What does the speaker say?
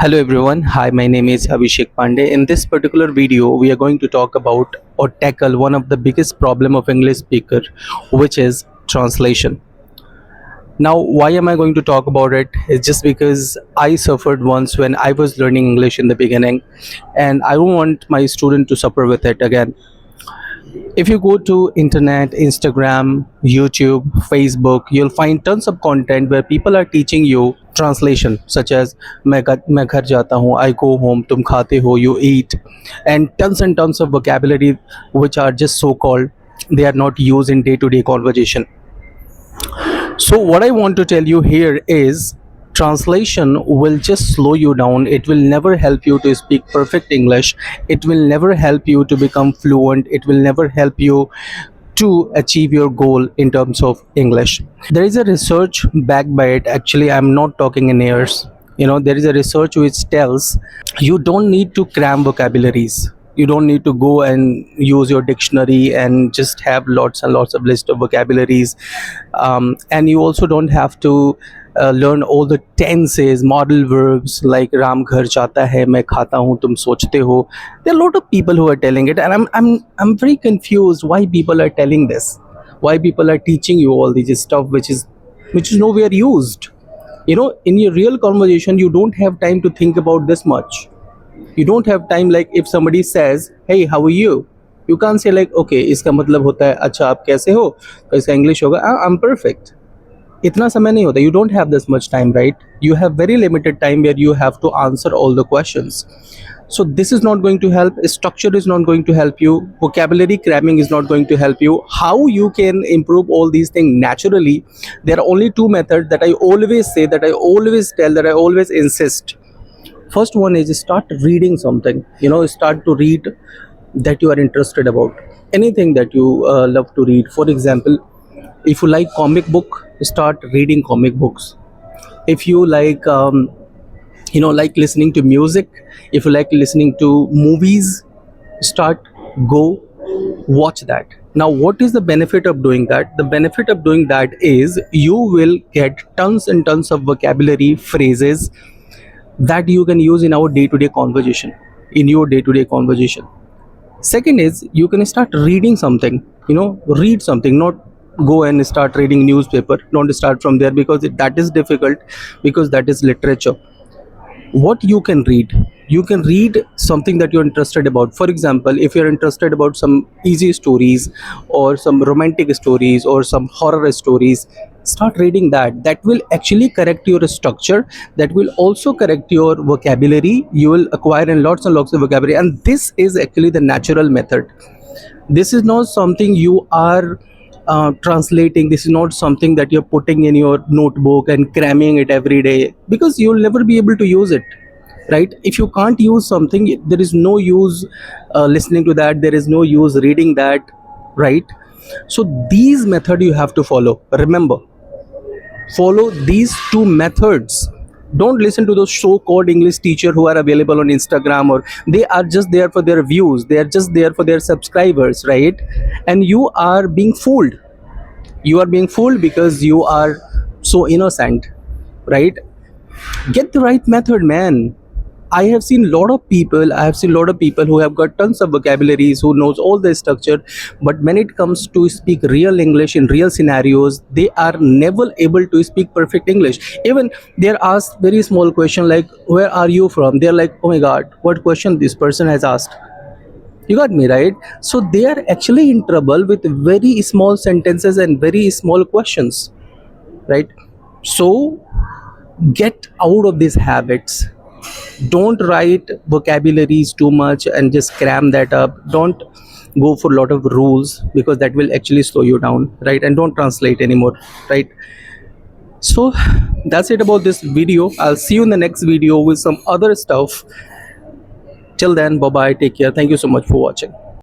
Hello everyone. Hi, my name is Abhishek Pandey. In this particular video, we are going to talk about or tackle one of the biggest problem of English speaker, which is translation. Now, why am I going to talk about it? It's just because I suffered once when I was learning English in the beginning, and I don't want my student to suffer with it again. If you go to internet, Instagram, YouTube, Facebook, you'll find tons of content where people are teaching you translation, such as मैं घर जाता हूँ, I go home, तुम खाते हो, you eat, and tons of vocabulary which are just so called, they are not used in day-to-day conversation. So what I want to tell you here is translation will just slow you down. It will never help you to speak perfect English. It will never help you to become fluent. It will never help you to achieve your goal in terms of English. There is a research backed by it. Actually, I'm not talking in airs. There is a research which tells you don't need to cram vocabularies. You don't need to go and use your dictionary and just have lots and lots of list of vocabularies, and you also don't have to learn all the tenses, model verbs like Ram ghar jata hai, मैं खाता हूँ, तुम सोचते हो. There are a lot of people who are telling it, and I'm very confused why people are telling this, why people are teaching you all this stuff which is nowhere used. In your real conversation, you don't have time to think about this much. You don't have time, like if somebody says, hey, how are you? You can't say like, okay, इसका मतलब होता है अच्छा आप कैसे हो, तो इसका इंग्लिश होगा I'm perfect. इतना समय नहीं होता. You don't have this much time, right? You have very limited time where you have to answer all the questions. So this is not going to help. Structure is not going to help you. Vocabulary cramming is not going to help you. How you can improve all these things naturally? There are only two methods that I always say, that I always tell, that I always insist. First one is start reading something. Start to read that you are interested about. Anything that you love to read. For example, if you like comic book, start reading comic books. If you like like listening to music, if you like listening to movies, go watch that. Now what is the benefit of doing that? The benefit of doing that is you will get tons and tons of vocabulary phrases that you can use in our day-to-day conversation, in your day-to-day conversation. Second is you can start reading something. Read something, not go and start reading newspaper. Don't start from there, because that is difficult, because that is literature. What you can read something that you're interested about. For example, if you're interested about some easy stories or some romantic stories or some horror stories, start reading that will actually correct your structure. That will also correct your vocabulary. You will acquire in lots and lots of vocabulary, and this is actually the natural method. This is not something you are translating. This is not something that you're putting in your notebook and cramming it every day, because you'll never be able to use it, right? If you can't use something, there is no use listening to that, there is no use reading that, right? So these methods you have to follow. Remember, follow these two methods. Don't listen to those so-called English teacher who are available on Instagram, or they are just there for their views, they are just there for their subscribers, right? And you are being fooled. You are being fooled because you are so innocent, right? Get the right method, man. I have seen a lot of people who have got tons of vocabularies, who knows all the structure, but when it comes to speak real English in real scenarios, they are never able to speak perfect English. Even they are asked very small question like, where are you from? They're like, oh my god, what question this person has asked. You got me, right? So they are actually in trouble with very small sentences and very small questions, right? So get out of these habits. Don't write vocabularies too much and just cram that up. Don't go for a lot of rules, because that will actually slow you down, right? And don't translate anymore, right? So that's it about this video. I'll see you in the next video with some other stuff. Till then, bye bye, take care. Thank you so much for watching.